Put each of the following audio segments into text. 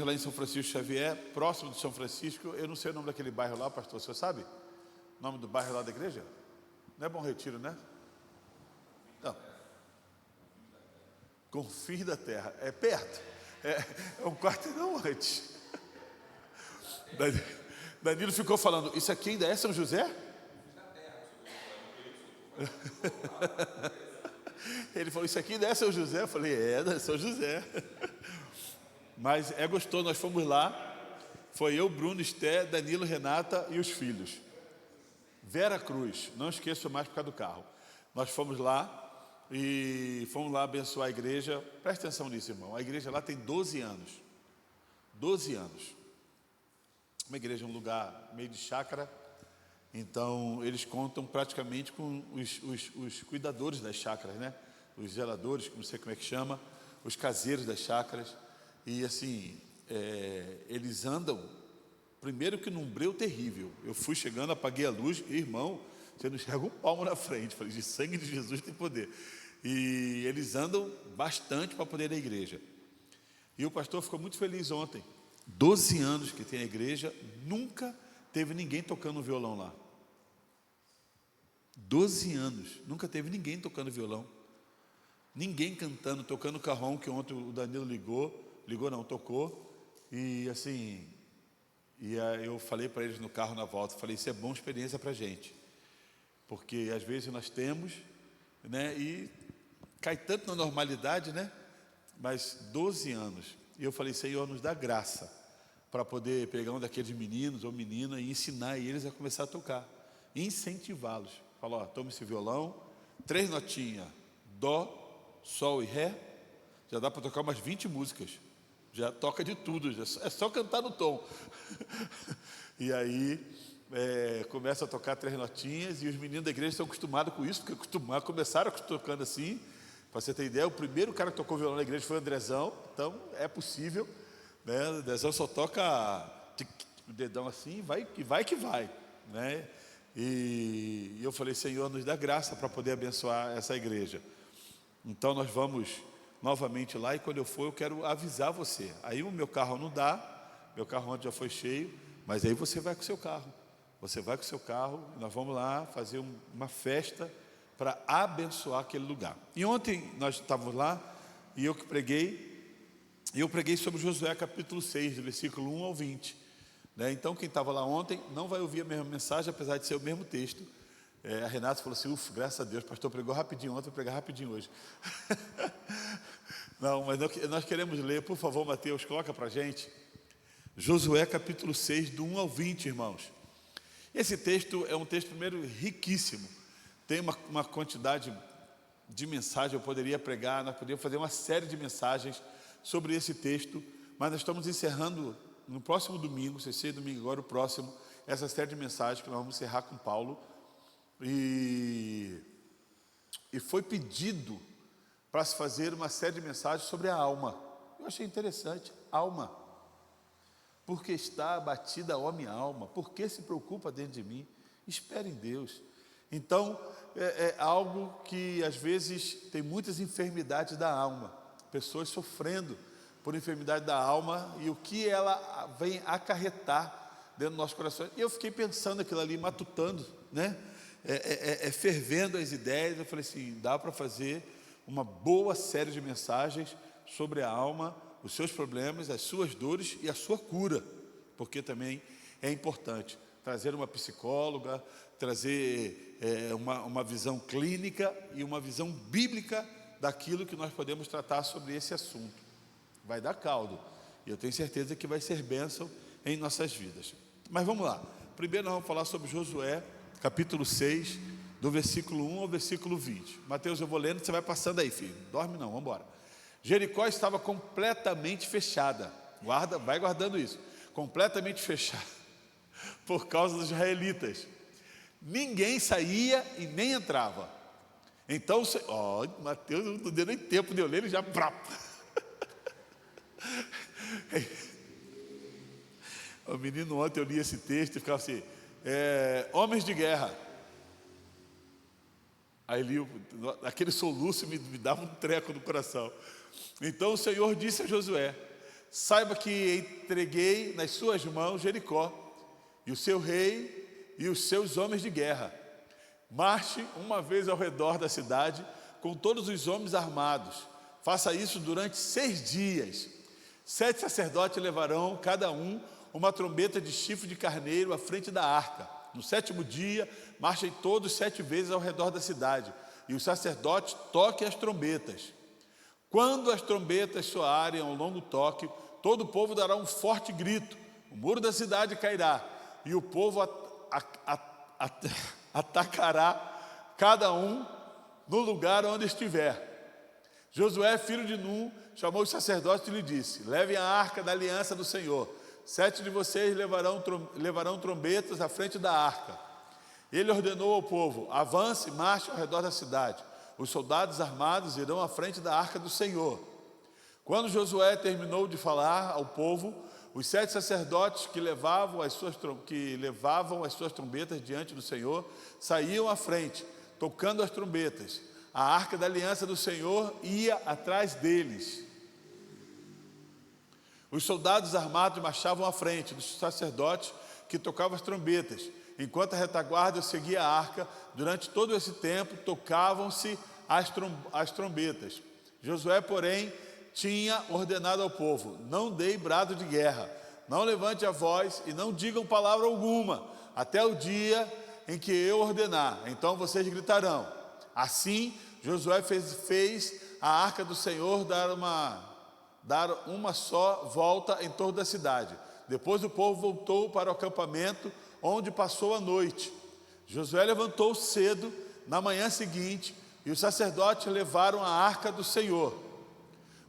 Lá em São Francisco Xavier, próximo de São Francisco. Eu não sei o nome daquele bairro lá, pastor, o senhor sabe? O nome do bairro lá da igreja? Não é Bom Retiro, né? Não. Confins da Terra, é perto, é um quarteirão antes. Danilo ficou falando, isso aqui ainda é São José? Ele falou, isso aqui ainda é São José? Eu falei, é São José. Mas é gostoso, nós fomos lá, foi eu, Bruno, Esté, Danilo, Renata e os filhos. Vera Cruz, não esqueço mais por causa do carro. Nós fomos lá e fomos lá abençoar a igreja. Presta atenção nisso, irmão. A igreja lá tem 12 anos. 12 anos. Uma igreja, um lugar meio de chácara. Então, eles contam praticamente com os cuidadores das chácaras, né? Os zeladores, não sei como é que chama, os caseiros das chácaras. E assim, eles andam, primeiro que num breu terrível. Eu fui chegando, apaguei a luz, e, irmão, você não enxerga um palmo na frente. Falei, de sangue de Jesus tem poder. E eles andam bastante para poder ir à igreja. E o pastor ficou muito feliz ontem. 12 anos que tem a igreja, nunca teve ninguém tocando violão lá. 12 anos, nunca teve ninguém tocando violão. Ninguém cantando, tocando carrom, que ontem o Danilo tocou. E assim, eu falei para eles no carro na volta, falei, isso é boa experiência para a gente. Porque às vezes nós temos, né, e cai tanto na normalidade, né? Mas 12 anos. E eu falei, Senhor, nos dá graça para poder pegar um daqueles meninos ou menina e ensinar eles a começar a tocar. Incentivá-los. Falou, toma esse violão, 3 notinhas, dó, sol e ré, já dá para tocar umas 20 músicas. Já toca de tudo, é só cantar no tom. E aí começa a tocar 3 notinhas, e os meninos da igreja estão acostumados com isso, porque começaram tocando assim. Para você ter ideia, o primeiro cara que tocou violão na igreja foi o Andrezão. Então é possível, né? O Andrezão só toca o dedão assim, vai que vai, né? E eu falei, Senhor, nos dá graça para poder abençoar essa igreja. Então nós vamos novamente lá, e quando eu for eu quero avisar você. Aí o meu carro não dá, meu carro ontem já foi cheio, mas aí você vai com o seu carro. Você vai com o seu carro, nós vamos lá fazer uma festa para abençoar aquele lugar. E ontem nós estávamos lá, e eu preguei sobre Josué capítulo 6, do versículo 1 ao 20. Né? Então quem estava lá ontem não vai ouvir a mesma mensagem, apesar de ser o mesmo texto. A Renata falou assim, graças a Deus, o pastor pregou rapidinho ontem, vou pregar rapidinho hoje. Não, mas nós queremos ler, por favor, Mateus, coloca para a gente. Josué capítulo 6, do 1 ao 20, irmãos. Esse texto é um texto, primeiro, riquíssimo. Tem uma quantidade de mensagens, eu poderia pregar, nós poderíamos fazer uma série de mensagens sobre esse texto, mas nós estamos encerrando no próximo domingo, domingo agora, o próximo, essa série de mensagens que nós vamos encerrar com Paulo. E foi pedido para se fazer uma série de mensagens sobre a alma. Eu achei interessante, alma. Porque está abatida a minha alma, por que se preocupa dentro de mim? Espere em Deus. Então, é algo que às vezes tem muitas enfermidades da alma, pessoas sofrendo por enfermidade da alma, e o que ela vem acarretar dentro do nosso coração. E eu fiquei pensando aquilo ali, matutando, né? Fervendo as ideias. Eu falei assim, dá para fazer uma boa série de mensagens sobre a alma, os seus problemas, as suas dores e a sua cura, porque também é importante trazer uma psicóloga, trazer uma visão clínica e uma visão bíblica daquilo que nós podemos tratar sobre esse assunto. Vai dar caldo, e eu tenho certeza que vai ser bênção em nossas vidas. Mas vamos lá, primeiro nós vamos falar sobre Josué capítulo 6, do versículo 1 ao versículo 20. Mateus, eu vou lendo, você vai passando aí, filho. Dorme não, vamos embora. Jericó estava completamente fechada. Vai guardando isso. Completamente fechada por causa dos israelitas. Ninguém saía e nem entrava. Então, Mateus, não deu nem tempo de eu ler, ele já... O menino ontem eu li esse texto e ficava assim... homens de guerra. Aí li aquele soluço me dava um treco no coração. Então o Senhor disse a Josué: saiba que entreguei nas suas mãos Jericó, e o seu rei e os seus homens de guerra. Marche uma vez ao redor da cidade com todos os homens armados. Faça isso durante 6 dias. 7 sacerdotes levarão, cada um, uma trombeta de chifre de carneiro à frente da arca. No 7º dia, marchem todos 7 vezes ao redor da cidade, e os sacerdotes toquem as trombetas. Quando as trombetas soarem ao longo toque, todo o povo dará um forte grito. O muro da cidade cairá, e o povo atacará cada um no lugar onde estiver. Josué, filho de Num, chamou os sacerdotes e lhe disse: levem a arca da aliança do Senhor. 7 de vocês levarão trombetas à frente da arca. Ele ordenou ao povo: avance e marche ao redor da cidade. Os soldados armados irão à frente da arca do Senhor. Quando Josué terminou de falar ao povo, os 7 sacerdotes que levavam as suas trombetas diante do Senhor saíam à frente, tocando as trombetas. A arca da aliança do Senhor ia atrás deles. Os soldados armados marchavam à frente dos sacerdotes que tocavam as trombetas. Enquanto a retaguarda seguia a arca, durante todo esse tempo tocavam-se as trombetas. Josué, porém, tinha ordenado ao povo: não dei brado de guerra, não levante a voz e não digam palavra alguma, até o dia em que eu ordenar, então vocês gritarão. Assim, Josué fez a arca do Senhor dar uma só volta em torno da cidade. Depois o povo voltou para o acampamento, onde passou a noite. Josué levantou cedo na manhã seguinte, e os sacerdotes levaram a arca do Senhor.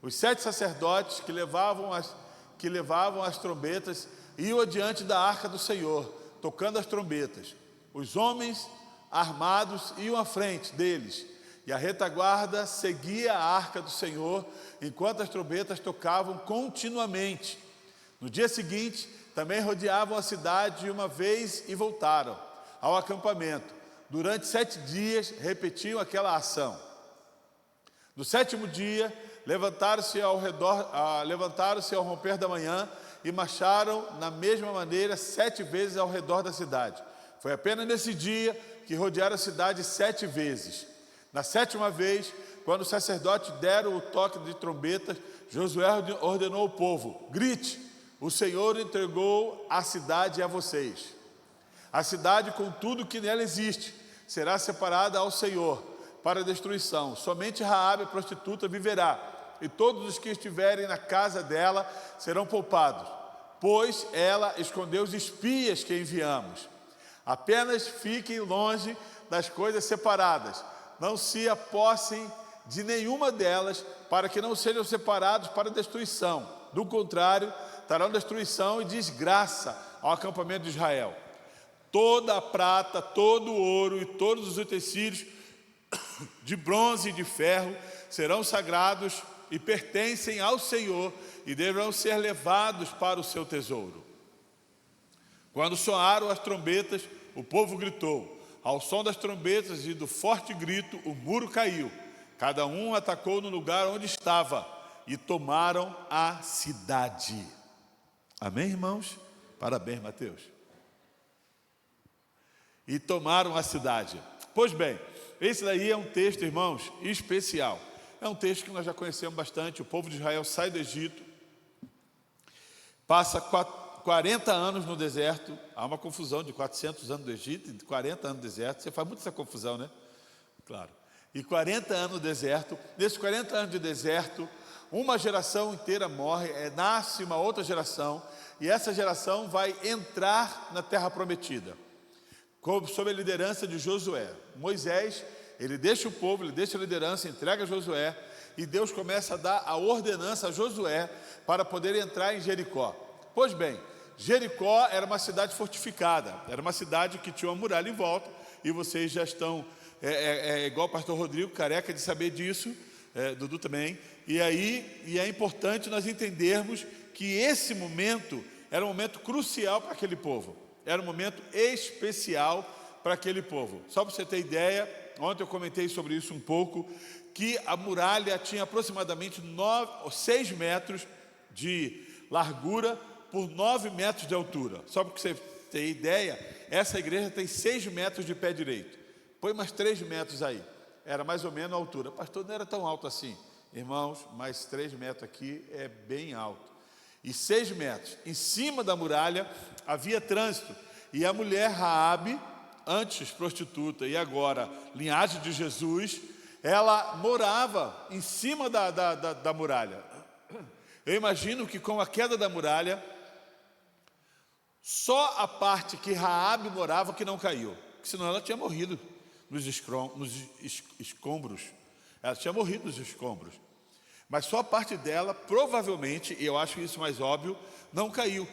Os 7 sacerdotes que levavam as trombetas iam adiante da arca do Senhor, tocando as trombetas. Os homens armados iam à frente deles, e a retaguarda seguia a arca do Senhor, enquanto as trombetas tocavam continuamente. No dia seguinte, também rodeavam a cidade uma vez e voltaram ao acampamento. Durante 7 dias, repetiam aquela ação. No 7º dia, levantaram-se ao romper da manhã e marcharam na mesma maneira 7 vezes ao redor da cidade. Foi apenas nesse dia que rodearam a cidade 7 vezes. Na 7ª vez, quando os sacerdotes deram o toque de trombeta, Josué ordenou ao povo: grite, o Senhor entregou a cidade a vocês. A cidade, com tudo que nela existe, será separada ao Senhor para destruição. Somente Raabe, a prostituta, viverá, e todos os que estiverem na casa dela serão poupados, pois ela escondeu os espias que enviamos. Apenas fiquem longe das coisas separadas, não se apossem de nenhuma delas, para que não sejam separados para destruição. Do contrário, trarão destruição e desgraça ao acampamento de Israel. Toda a prata, todo o ouro e todos os utensílios de bronze e de ferro serão sagrados e pertencem ao Senhor e deverão ser levados para o seu tesouro. Quando soaram as trombetas, o povo gritou. Ao som das trombetas e do forte grito, o muro caiu. Cada um atacou no lugar onde estava e tomaram a cidade. Amém, irmãos? Parabéns, Mateus. E tomaram a cidade. Pois bem, esse daí é um texto, irmãos, especial. É um texto que nós já conhecemos bastante. O povo de Israel sai do Egito, passa 40 anos no deserto. Há uma confusão de 400 anos do Egito e de 40 anos no deserto. Você faz muito essa confusão, né? Claro. E 40 anos no deserto. Nesses 40 anos de deserto, uma geração inteira morre, nasce uma outra geração, e essa geração vai entrar na terra prometida, sob a liderança de Josué. Moisés, ele deixa o povo, ele deixa a liderança, entrega a Josué, e Deus começa a dar a ordenança a Josué para poder entrar em Jericó. Pois bem, Jericó era uma cidade fortificada, era uma cidade que tinha uma muralha em volta, e vocês já estão, igual o pastor Rodrigo, careca de saber disso, Dudu também, e é importante nós entendermos que esse momento era um momento crucial para aquele povo, era um momento especial para aquele povo. Só para você ter ideia, ontem eu comentei sobre isso um pouco, que a muralha tinha aproximadamente 6 metros de largura por 9 metros de altura. Só para você ter ideia, essa igreja tem 6 metros de pé direito. Põe mais 3 metros aí. Era mais ou menos a altura. Pastor, não era tão alto assim. Irmãos, mais 3 metros aqui é bem alto. E 6 metros. Em cima da muralha havia trânsito. E a mulher Raabe, antes prostituta e agora linhagem de Jesus, ela morava em cima da muralha. Eu imagino que com a queda da muralha, só a parte que Raabe morava que não caiu, senão ela tinha morrido nos escombros. Ela tinha morrido nos escombros. Mas só a parte dela, provavelmente, e eu acho isso mais óbvio, não caiu.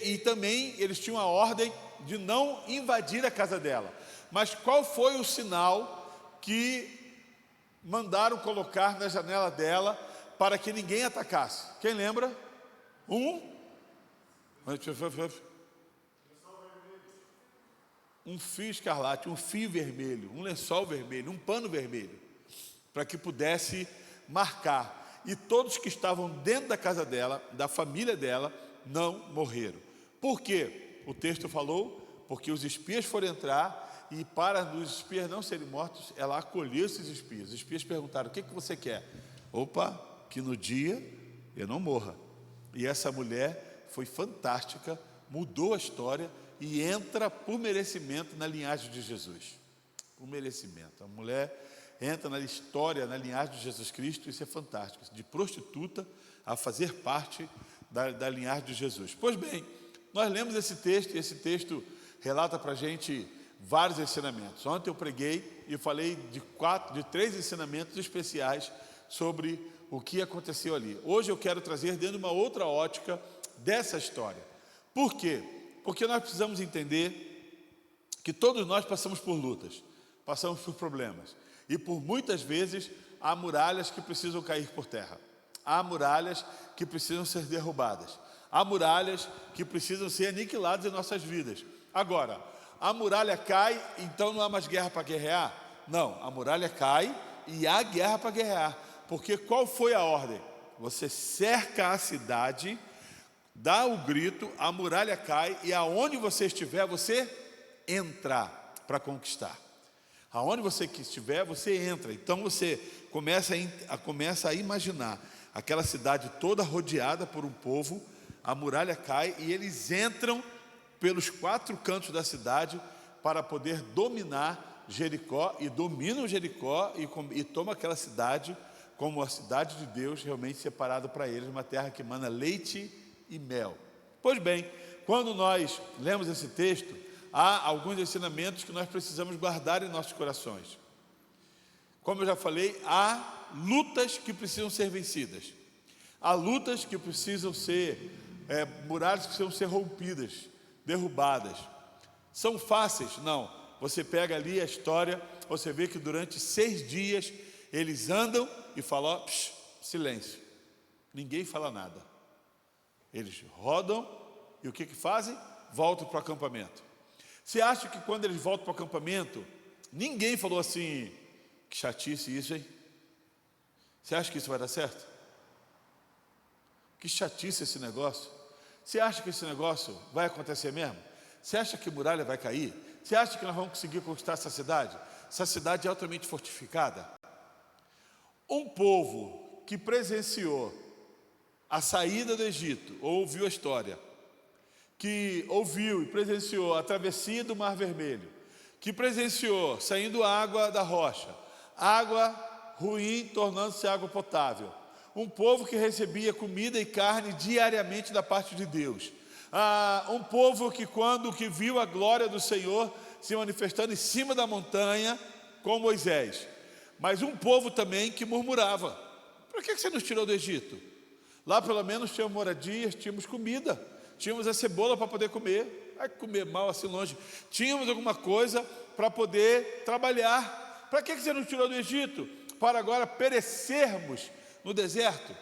E também eles tinham a ordem de não invadir a casa dela. Mas qual foi o sinal que mandaram colocar na janela dela para que ninguém atacasse? Quem lembra? Um fio escarlate, um fio vermelho, um lençol vermelho, um pano vermelho, para que pudesse marcar. E todos que estavam dentro da casa dela, da família dela, não morreram. Por quê? O texto falou, porque os espias foram entrar e para os espias não serem mortos, ela acolheu esses espias. Os espias perguntaram, o que você quer? Opa, que no dia eu não morra. E essa mulher foi fantástica, mudou a história e entra por merecimento na linhagem de Jesus. Por merecimento. A mulher entra na história, na linhagem de Jesus Cristo, isso é fantástico. De prostituta a fazer parte da linhagem de Jesus. Pois bem, nós lemos esse texto e esse texto relata para a gente vários ensinamentos. Ontem eu preguei e falei de 3 ensinamentos especiais sobre o que aconteceu ali. Hoje eu quero trazer dentro de uma outra ótica dessa história. Por quê? Porque nós precisamos entender que todos nós passamos por lutas, passamos por problemas. E por muitas vezes há muralhas que precisam cair por terra. Há muralhas que precisam ser derrubadas. Há muralhas que precisam ser aniquiladas em nossas vidas. Agora, a muralha cai, então não há mais guerra para guerrear? Não, a muralha cai e há guerra para guerrear. Porque qual foi a ordem? Você cerca a cidade, dá o grito, a muralha cai e aonde você estiver, você entra para conquistar. Aonde você estiver, você entra. Então você começa a imaginar aquela cidade toda rodeada por um povo, a muralha cai e eles entram pelos 4 cantos da cidade para poder dominar Jericó, e dominam Jericó e tomam aquela cidade como a cidade de Deus, realmente separada para eles, uma terra que mana leite e mel. Pois bem, quando nós lemos esse texto, há alguns ensinamentos que nós precisamos guardar em nossos corações. Como eu já falei, há lutas que precisam ser vencidas. Há lutas que precisam ser, muralhas que precisam ser rompidas, derrubadas. São fáceis? Não. Você pega ali a história, você vê que durante 6 dias eles andam e falam, silêncio. Ninguém fala nada. Eles rodam e o que fazem? Voltam para o acampamento. Você acha que quando eles voltam para o acampamento, ninguém falou assim, que chatice isso, hein? Você acha que isso vai dar certo? Que chatice esse negócio. Você acha que esse negócio vai acontecer mesmo? Você acha que a muralha vai cair? Você acha que nós vamos conseguir conquistar essa cidade? Essa cidade é altamente fortificada. Um povo que presenciou a saída do Egito, ou ouviu a história, que ouviu e presenciou a travessia do Mar Vermelho, que presenciou saindo água da rocha, água ruim tornando-se água potável, um povo que recebia comida e carne diariamente da parte de Deus, um povo que quando viu a glória do Senhor se manifestando em cima da montanha com Moisés, mas um povo também que murmurava, por que você nos tirou do Egito? Lá pelo menos tínhamos moradias, tínhamos comida, tínhamos a cebola para poder comer, comer mal assim longe, tínhamos alguma coisa para poder trabalhar, para que você nos tirou do Egito? Para agora perecermos no deserto,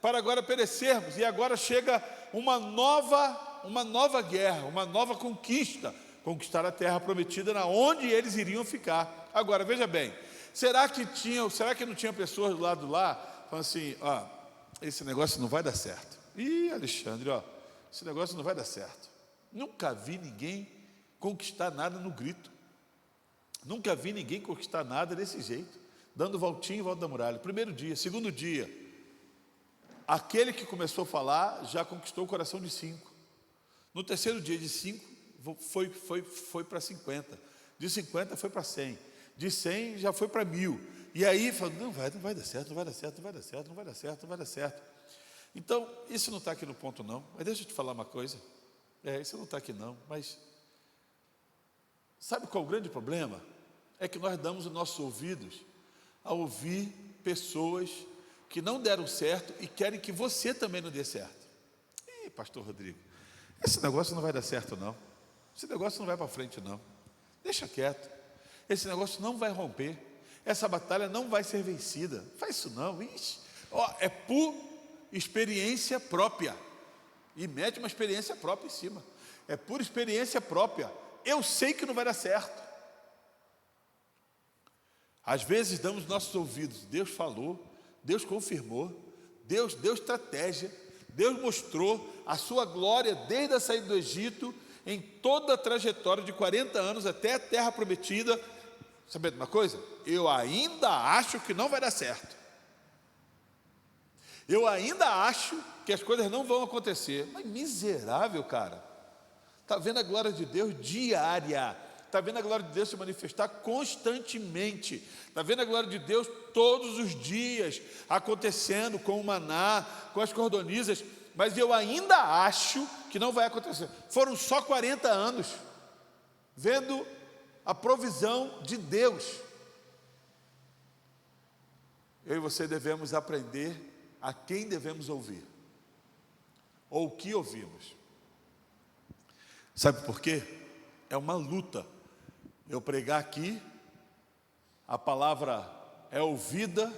para agora perecermos, e agora chega uma nova guerra, uma nova conquista, conquistar a terra prometida, na onde eles iriam ficar. Agora, veja bem, será que não tinha pessoas do lado lá, falando assim, esse negócio não vai dar certo, Ih, Alexandre, ó, esse negócio não vai dar certo. Nunca vi ninguém conquistar nada no grito. Nunca vi ninguém conquistar nada desse jeito, dando voltinha em volta da muralha. Primeiro dia, segundo dia, aquele que começou a falar já conquistou o coração de 5. No terceiro dia de 5, foi para 50. De 50 foi para 100. De 100 já foi para 1000. E aí falou, não vai dar certo, não vai dar certo, não vai dar certo, não vai dar certo, não vai dar certo. Então, isso não está aqui no ponto não, mas deixa eu te falar uma coisa. Isso não está aqui não, mas sabe qual é o grande problema? É que nós damos os nossos ouvidos a ouvir pessoas que não deram certo e querem que você também não dê certo. Ih, pastor Rodrigo, esse negócio não vai dar certo não. Esse negócio não vai para frente não. Deixa quieto. Esse negócio não vai romper. Essa batalha não vai ser vencida. Faz isso não. Ixi. Ó, é por experiência própria. E mete uma experiência própria em cima. É por experiência própria. Eu sei que não vai dar certo. Às vezes damos nossos ouvidos. Deus falou, Deus confirmou, Deus deu estratégia, Deus mostrou a sua glória desde a saída do Egito, em toda a trajetória de 40 anos até a terra prometida. Sabe de uma coisa? Eu ainda acho que não vai dar certo. Eu ainda acho que as coisas não vão acontecer. Mas miserável, cara. Está vendo a glória de Deus diária. Está vendo a glória de Deus se manifestar constantemente. Está vendo a glória de Deus todos os dias acontecendo com o maná, com as cordonizas. Mas eu ainda acho que não vai acontecer. Foram só 40 anos vendo a provisão de Deus. Eu e você devemos aprender a quem devemos ouvir, ou o que ouvimos. Sabe por quê? É uma luta. Eu pregar aqui, a palavra é ouvida,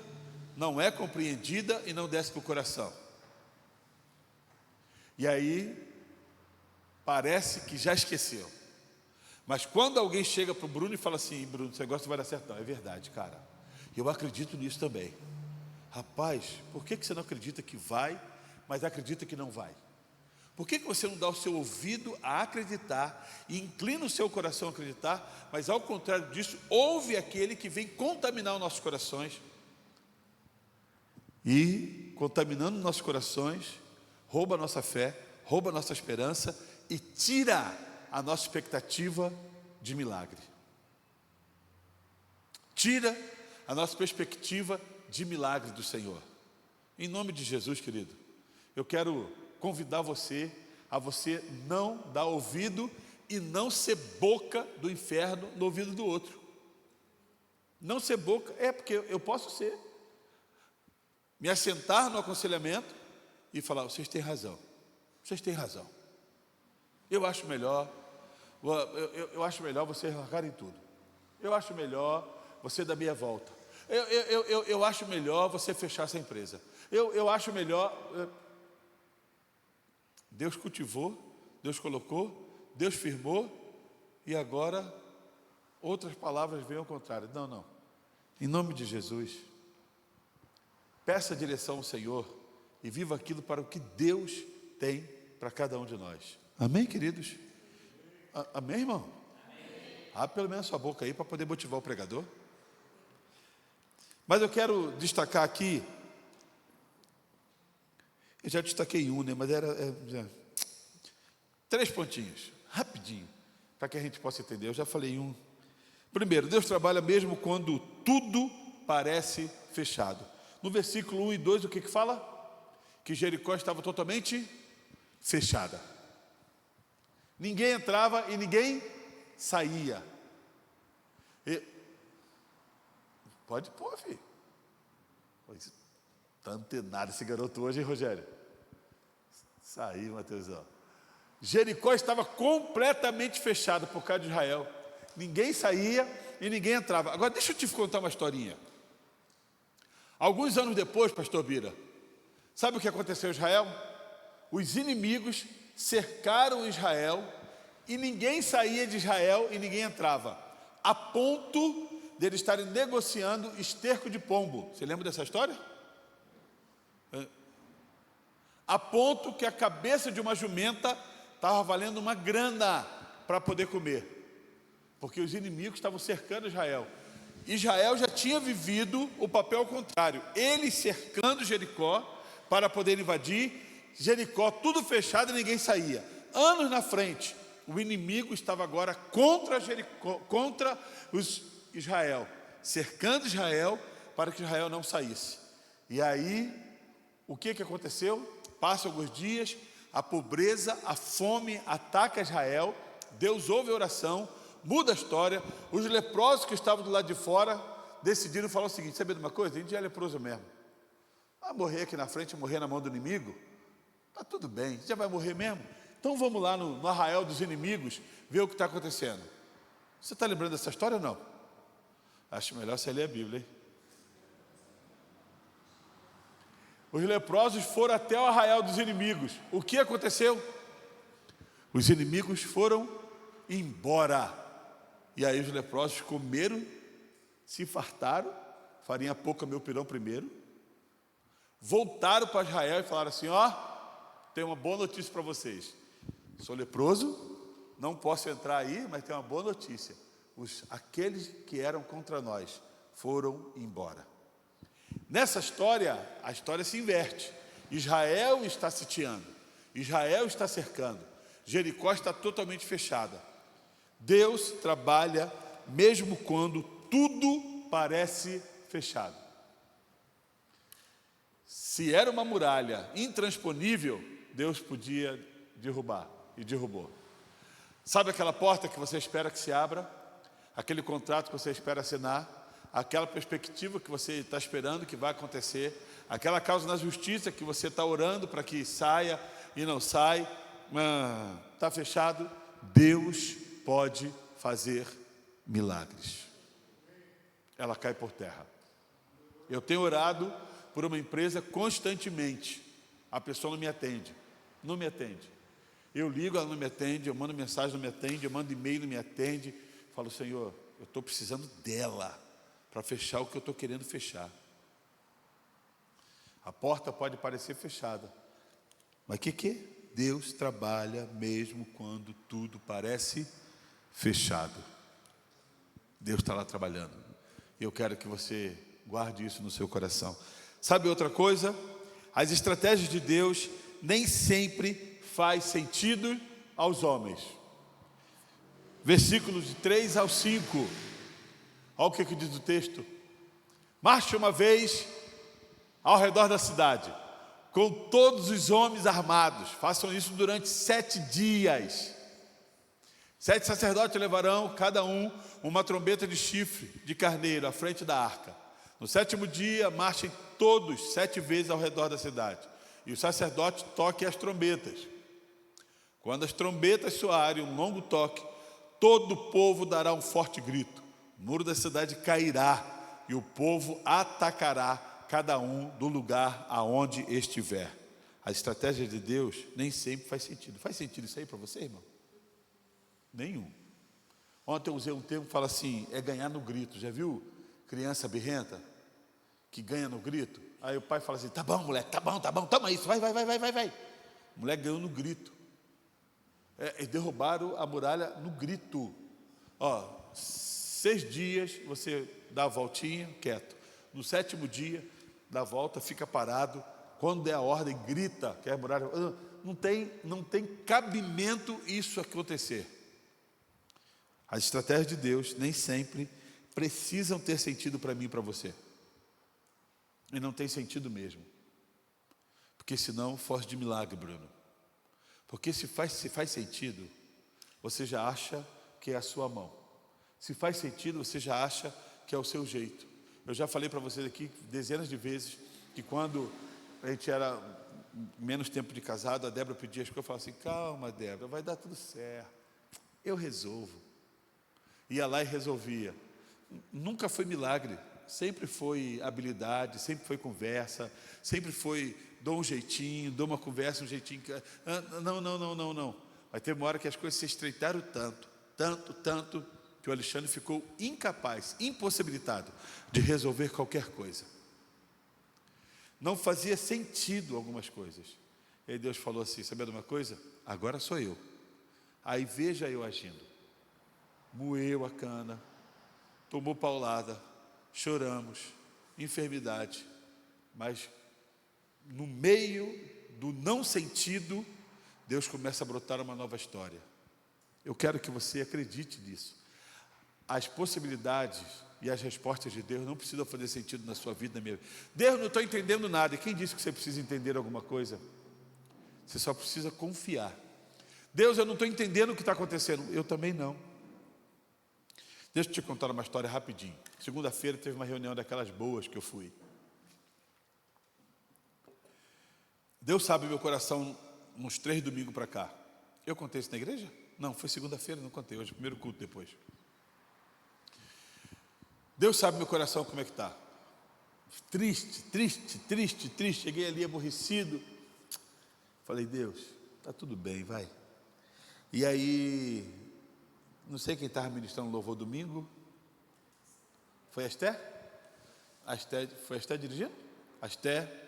não é compreendida e não desce para o coração. E aí, parece que já esqueceu. Mas quando alguém chega para o Bruno e fala assim, Bruno, esse negócio não vai dar certo não. É verdade, cara. Eu acredito nisso também. Rapaz, por que você não acredita que vai, mas acredita que não vai? Por que você não dá o seu ouvido a acreditar e inclina o seu coração a acreditar, mas ao contrário disso, ouve aquele que vem contaminar os nossos corações e, contaminando nossos corações, rouba a nossa fé, rouba a nossa esperança e tira a nossa expectativa de milagre. Tira a nossa perspectiva de milagre do Senhor. Em nome de Jesus, querido, eu quero convidar você a você não dar ouvido e não ser boca do inferno no ouvido do outro. Não ser boca, porque eu posso ser. Me assentar no aconselhamento e falar, vocês têm razão. Vocês têm razão. Eu acho melhor vocês largarem tudo. Eu acho melhor você dar meia volta. Eu acho melhor você fechar essa empresa. Eu acho melhor. Deus cultivou, Deus colocou, Deus firmou, e agora outras palavras vêm ao contrário. Não. Em nome de Jesus, peça direção ao Senhor e viva aquilo para o que Deus tem para cada um de nós. Amém, queridos? Amém, irmão? Amém. Abre pelo menos a sua boca aí para poder motivar o pregador. Mas eu quero destacar aqui, eu já destaquei um, né? Mas era 3 pontinhos, rapidinho, para que a gente possa entender. Eu já falei um. Primeiro, Deus trabalha mesmo quando tudo parece fechado. No versículo 1 e 2, o que fala? Que Jericó estava totalmente fechada. Ninguém entrava e ninguém saía. Pode pôr, filho. Está antenado esse garoto hoje, hein, Rogério? Saiu, Mateusão. Jericó estava completamente fechado por causa de Israel. Ninguém saía e ninguém entrava. Agora deixa eu te contar uma historinha. Alguns anos depois, pastor Bira, sabe o que aconteceu em Israel? Os inimigos cercaram Israel e ninguém saía de Israel e ninguém entrava, a ponto de eles estarem negociando esterco de pombo. Você lembra dessa história? a ponto que a cabeça de uma jumenta estava valendo uma grana para poder comer, porque os inimigos estavam cercando Israel. Israel já tinha vivido o papel contrário, eles cercando Jericó para poder invadir, Jericó tudo fechado e ninguém saía. Anos na frente, o inimigo estava agora contra Jericó, contra os Israel, cercando Israel para que Israel não saísse. E aí, o que aconteceu? Passam alguns dias, a pobreza, a fome ataca Israel, Deus ouve a oração, muda a história. Os leprosos que estavam do lado de fora decidiram falar o seguinte: sabe de uma coisa? A gente já é leproso mesmo, vai morrer aqui na frente, morrer na mão do inimigo, está tudo bem, já vai morrer mesmo. Então vamos lá no arraial dos inimigos, ver o que está acontecendo. Você está lembrando dessa história ou não? Acho melhor você ler a Bíblia, hein? Os leprosos foram até o arraial dos inimigos. O que aconteceu? Os inimigos foram embora. E aí os leprosos comeram, se fartaram, farinha pouca, meu pirão primeiro. Voltaram para Israel e falaram assim: ó, tem uma boa notícia para vocês. Sou leproso, não posso entrar aí, mas tem uma boa notícia. Aqueles que eram contra nós foram embora. Nessa história, a história se inverte. Israel está sitiando, Israel está cercando, Jericó está totalmente fechada. Deus trabalha mesmo quando tudo parece fechado. Se era uma muralha intransponível, Deus podia derrubar, e derrubou. Sabe aquela porta que você espera que se abra? Aquele contrato que você espera assinar? Aquela perspectiva que você está esperando que vai acontecer? Aquela causa na justiça que você está orando para que saia e não sai? Está fechado? Deus pode fazer milagres. Ela cai por terra. Eu tenho orado por uma empresa constantemente. A pessoa não me atende. Não me atende. Eu ligo, ela não me atende. Eu mando mensagem, não me atende. Eu mando e-mail, não me atende. Falo: Senhor, eu estou precisando dela para fechar o que eu estou querendo fechar. A porta pode parecer fechada, mas o que? Deus trabalha mesmo quando tudo parece fechado. Deus está lá trabalhando. Eu quero que você guarde isso no seu coração. Sabe outra coisa? As estratégias de Deus nem sempre faz sentido aos homens. Versículos de 3 ao 5. Olha o que diz o texto: marche uma vez ao redor da cidade, com todos os homens armados. Façam isso durante 7 dias. 7 sacerdotes levarão, cada um, uma trombeta de chifre de carneiro à frente da arca. No 7º dia, marchem todos 7 vezes ao redor da cidade. E o sacerdote toque as trombetas. Quando as trombetas soarem um longo toque, todo o povo dará um forte grito. O muro da cidade cairá e o povo atacará cada um do lugar aonde estiver. A estratégia de Deus nem sempre faz sentido. Faz sentido isso aí para você, irmão? Nenhum. Ontem eu usei um termo que fala assim: é ganhar no grito. Já viu criança birrenta que ganha no grito? Aí o pai fala assim: tá bom, moleque, tá bom, toma isso, vai. O moleque ganhou no grito. E derrubaram a muralha no grito. 6 dias você dá a voltinha, quieto. No 7º dia, dá a volta, fica parado. Quando der a ordem, grita, que é a muralha. Não tem cabimento isso acontecer. As estratégias de Deus nem sempre precisam ter sentido para mim e para você. E não tem sentido mesmo. Porque senão foge de milagre, Bruno. Porque se faz sentido, você já acha que é a sua mão. Se faz sentido, você já acha que é o seu jeito. Eu já falei para vocês aqui dezenas de vezes que quando a gente era menos tempo de casado, a Débora pedia as coisas, eu falava assim: calma, Débora, vai dar tudo certo, eu resolvo. Ia lá e resolvia. Nunca foi milagre, sempre foi habilidade, sempre foi conversa, sempre foi: dou um jeitinho, dou uma conversa, um jeitinho. Não. Mas teve uma hora que as coisas se estreitaram tanto, que o Alexandre ficou incapaz, impossibilitado de resolver qualquer coisa. Não fazia sentido algumas coisas. E aí Deus falou assim, sabendo uma coisa? Agora sou eu. Aí veja eu agindo. Moeu a cana, tomou paulada, choramos, enfermidade, mas no meio do não sentido, Deus começa a brotar uma nova história. Eu quero que você acredite nisso. As possibilidades e as respostas de Deus não precisam fazer sentido na sua vida, na minha vida. Deus, não estou entendendo nada. E quem disse que você precisa entender alguma coisa? Você só precisa confiar. Deus, eu não estou entendendo o que está acontecendo. Eu também não. Deixa eu te contar uma história rapidinho. Segunda-feira teve uma reunião daquelas boas que eu fui. Deus sabe meu coração uns 3 domingos para cá. Eu contei isso na igreja? Não, foi segunda-feira, não contei. Hoje, primeiro culto depois. Deus sabe meu coração como é que está. Triste, triste, triste, triste. Cheguei ali aborrecido. Falei, Deus, está tudo bem, vai. E aí, não sei quem estava ministrando louvor domingo. Foi a Esté? Foi a Esté dirigindo? A Esté.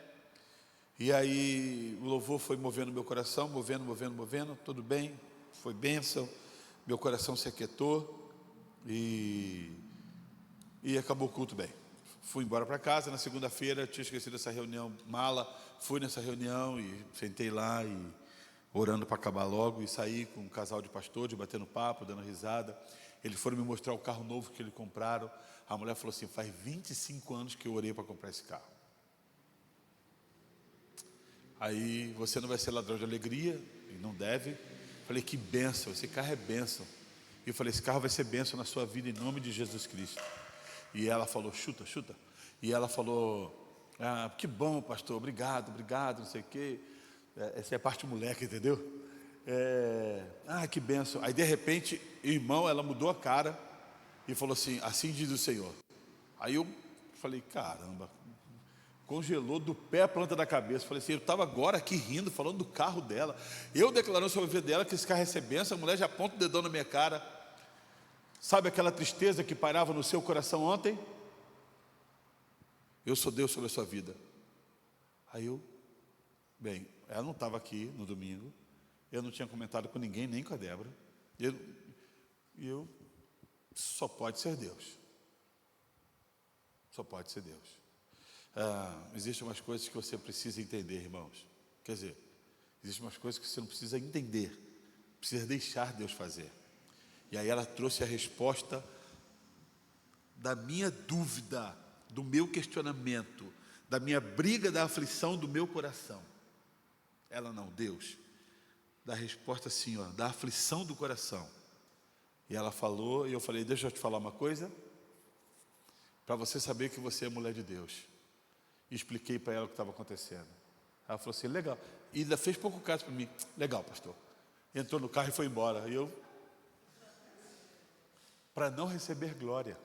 E aí, o louvor foi movendo meu coração, movendo, tudo bem. Foi bênção. Meu coração se aquietou. E acabou o culto bem. Fui embora para casa. Na segunda-feira, tinha esquecido essa reunião, mala. Fui nessa reunião e sentei lá e orando para acabar logo. E saí com um casal de pastores, batendo papo, dando risada. Eles foram me mostrar o carro novo que eles compraram. A mulher falou assim, faz 25 anos que eu orei para comprar esse carro. Aí, você não vai ser ladrão de alegria, e não deve. Falei, que bênção, esse carro é bênção. E eu falei, esse carro vai ser bênção na sua vida, em nome de Jesus Cristo. E ela falou, chuta. E ela falou, que bom, pastor, obrigado, não sei o quê. Essa é a parte moleque, entendeu? Que bênção. Aí de repente, irmão, ela mudou a cara e falou assim diz o Senhor. Aí eu falei, caramba, congelou do pé à planta da cabeça. Falei assim, eu estava agora aqui rindo, falando do carro dela. Eu declarando sobre a vida dela que esse carro é ser bênção, a mulher já aponta o dedão na minha cara. Sabe aquela tristeza que pairava no seu coração ontem? Eu sou Deus sobre a sua vida. Aí ela não estava aqui no domingo. Eu não tinha comentado com ninguém, nem com a Débora. Só pode ser Deus. Só pode ser Deus. Existem umas coisas que você precisa entender, irmãos. Quer dizer, existem umas coisas que você não precisa entender. Precisa deixar Deus fazer. E aí ela trouxe a resposta da minha dúvida, do meu questionamento, da minha briga, da aflição do meu coração. Ela não, Deus, dá a resposta assim, da aflição do coração. E ela falou, e eu falei, deixa eu te falar uma coisa, para você saber que você é mulher de Deus. E expliquei para ela o que estava acontecendo. Ela falou assim, legal. E ainda fez pouco caso para mim. Legal, pastor. Entrou no carro e foi embora. E eu, para não receber glória,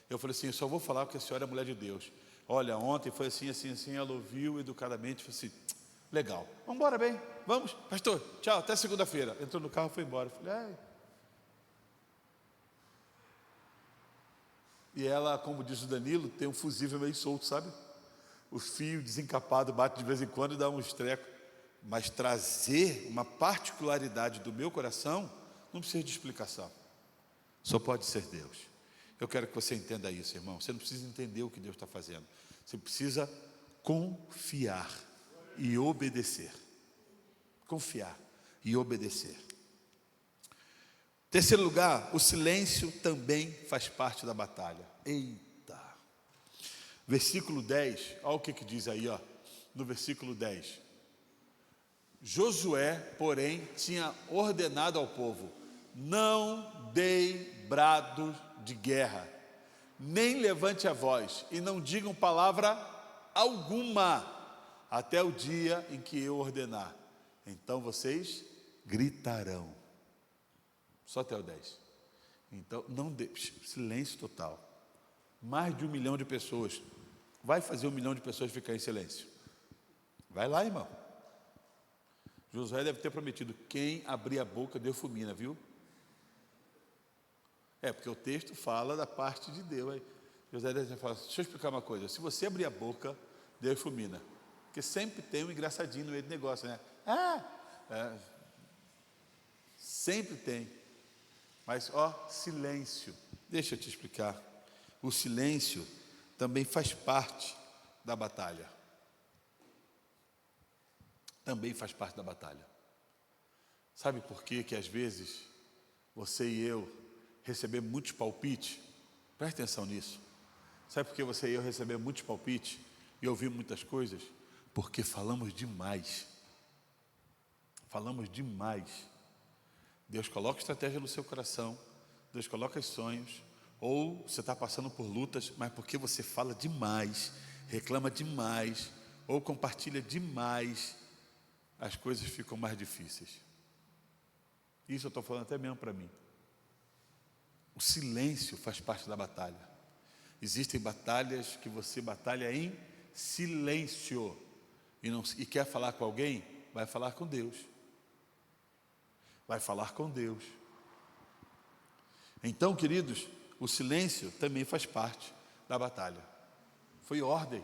eu falei assim, eu só vou falar porque a senhora é mulher de Deus. Olha, ontem foi assim, ela ouviu educadamente, falou assim, legal, vamos embora bem, vamos, pastor, tchau, até segunda-feira. Entrou no carro e foi embora. Eu falei, E ela, como diz o Danilo, tem um fusível meio solto, sabe? O fio desencapado bate de vez em quando e dá um estreco. Mas trazer uma particularidade do meu coração não precisa de explicação. Só pode ser Deus. Eu quero que você entenda isso, irmão. Você não precisa entender o que Deus está fazendo. Você precisa confiar e obedecer. Confiar e obedecer. Terceiro lugar, o silêncio também faz parte da batalha. Eita! Versículo 10, olha o que diz aí, no versículo 10. Josué, porém, tinha ordenado ao povo, não dei brado de guerra, nem levante a voz, e não digam palavra alguma, até o dia em que eu ordenar. Então vocês gritarão. Só até o 10. Então, não deixe, silêncio total. Mais de 1 milhão de pessoas. Vai fazer 1 milhão de pessoas ficar em silêncio. Vai lá, irmão. Josué deve ter prometido, quem abrir a boca, Deus fulmina, viu? Porque o texto fala da parte de Deus. Aí Josué deve falar, deixa eu explicar uma coisa. Se você abrir a boca, Deus fulmina. Porque sempre tem um engraçadinho no meio do negócio, né? Sempre tem. Mas, silêncio. Deixa eu te explicar. O silêncio também faz parte da batalha. Também faz parte da batalha. Sabe por quê que às vezes você e eu recebemos muitos palpites? Preste atenção nisso. Sabe por que você e eu recebemos muitos palpites e ouvimos muitas coisas? Porque falamos demais. Falamos demais. Deus coloca estratégia no seu coração, Deus coloca os sonhos, ou você está passando por lutas, mas porque você fala demais, reclama demais, ou compartilha demais, as coisas ficam mais difíceis. Isso eu estou falando até mesmo para mim. O silêncio faz parte da batalha. Existem batalhas que você batalha em silêncio, e quer falar com alguém, vai falar com Deus. Vai falar com Deus. Então, queridos, o silêncio também faz parte da batalha. Foi ordem.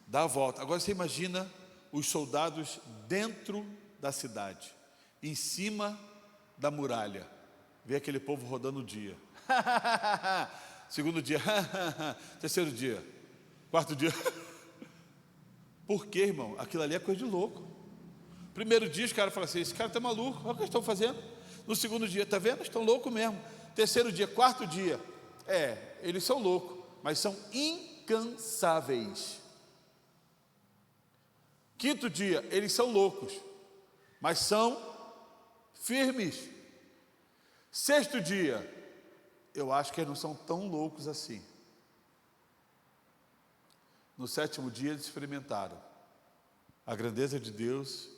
Dá a volta. Agora você imagina os soldados dentro da cidade, em cima da muralha. Vê aquele povo rodando o dia. Segundo dia. Terceiro dia. Quarto dia. Por quê, irmão? Aquilo ali é coisa de louco. Primeiro dia os caras falam assim, esse cara está maluco, olha o que eles estão fazendo. No segundo dia, está vendo? Estão loucos mesmo. Terceiro dia, quarto dia, eles são loucos, mas são incansáveis. Quinto dia, eles são loucos, mas são firmes. Sexto dia, eu acho que eles não são tão loucos assim. No sétimo dia, eles experimentaram a grandeza de Deus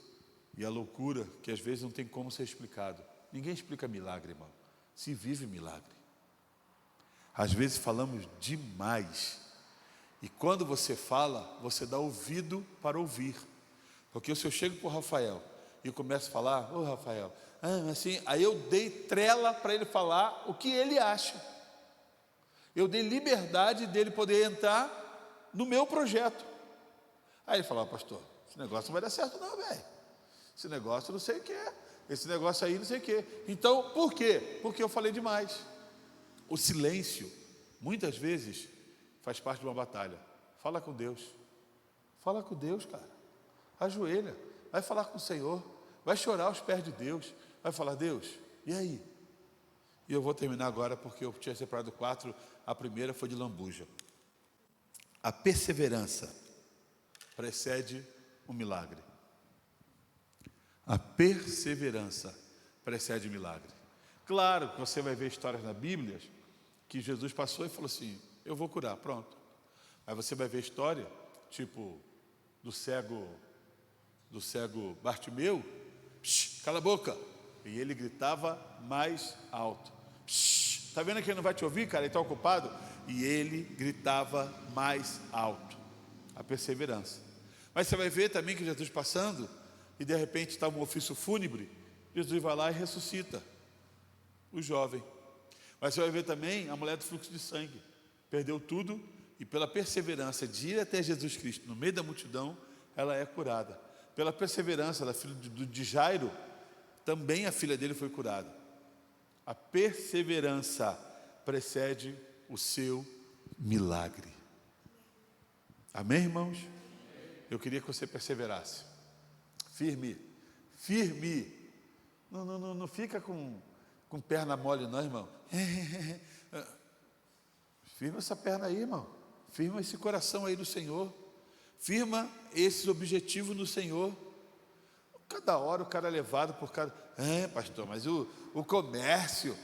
e a loucura que às vezes não tem como ser explicado. Ninguém explica milagre, irmão. Se vive milagre. Às vezes falamos demais. E quando você fala, você dá ouvido para ouvir. Porque se eu chego para o Rafael e eu começo a falar, Rafael, assim, aí eu dei trela para ele falar o que ele acha. Eu dei liberdade dele poder entrar no meu projeto. Aí ele fala, pastor, esse negócio não vai dar certo não, velho. Esse negócio não sei o que é. Esse negócio aí não sei o que. Então, por quê? Porque eu falei demais. O silêncio, muitas vezes, faz parte de uma batalha. Fala com Deus. Fala com Deus, cara. Ajoelha. Vai falar com o Senhor. Vai chorar aos pés de Deus. Vai falar, Deus, e aí? E eu vou terminar agora porque eu tinha separado 4. A primeira foi de lambuja. A perseverança precede o milagre. A perseverança precede o milagre. Claro que você vai ver histórias na Bíblia que Jesus passou e falou assim, eu vou curar, pronto. Aí você vai ver história, tipo, do cego Bartimeu, cala a boca. E ele gritava mais alto. Está vendo que ele não vai te ouvir, cara? Ele está ocupado. E ele gritava mais alto. A perseverança. Mas você vai ver também que Jesus passando, e de repente estava um ofício fúnebre, Jesus vai lá e ressuscita o jovem. Mas você vai ver também a mulher do fluxo de sangue, perdeu tudo, e pela perseverança de ir até Jesus Cristo, no meio da multidão, ela é curada. Pela perseverança da filha de Jairo, também a filha dele foi curada. A perseverança precede o seu milagre. Amém, irmãos? Eu queria que você perseverasse. Firme, firme. Não fica com perna mole não, irmão. Firma essa perna aí, irmão. Firma esse coração aí do Senhor. Firma esses objetivos no Senhor. Cada hora o cara é levado por cada... pastor, mas o comércio,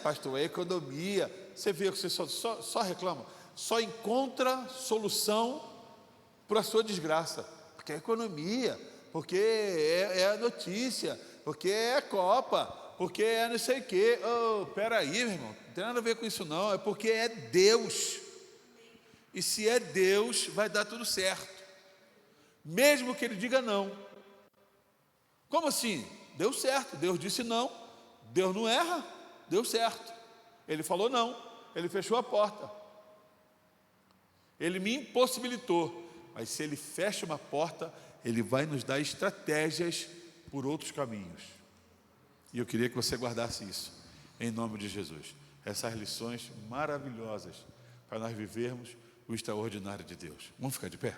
pastor, a economia. Você vê que você só reclama. Só encontra solução para a sua desgraça. Porque é economia, porque é a notícia, porque é a Copa, porque é não sei o quê. Peraí, meu irmão, não tem nada a ver com isso não, é porque é Deus. E se é Deus, vai dar tudo certo. Mesmo que Ele diga não. Como assim? Deu certo, Deus disse não, Deus não erra, deu certo. Ele falou não, Ele fechou a porta. Ele me impossibilitou, mas se Ele fecha uma porta, Ele vai nos dar estratégias por outros caminhos. E eu queria que você guardasse isso, em nome de Jesus. Essas lições maravilhosas para nós vivermos o extraordinário de Deus. Vamos ficar de pé?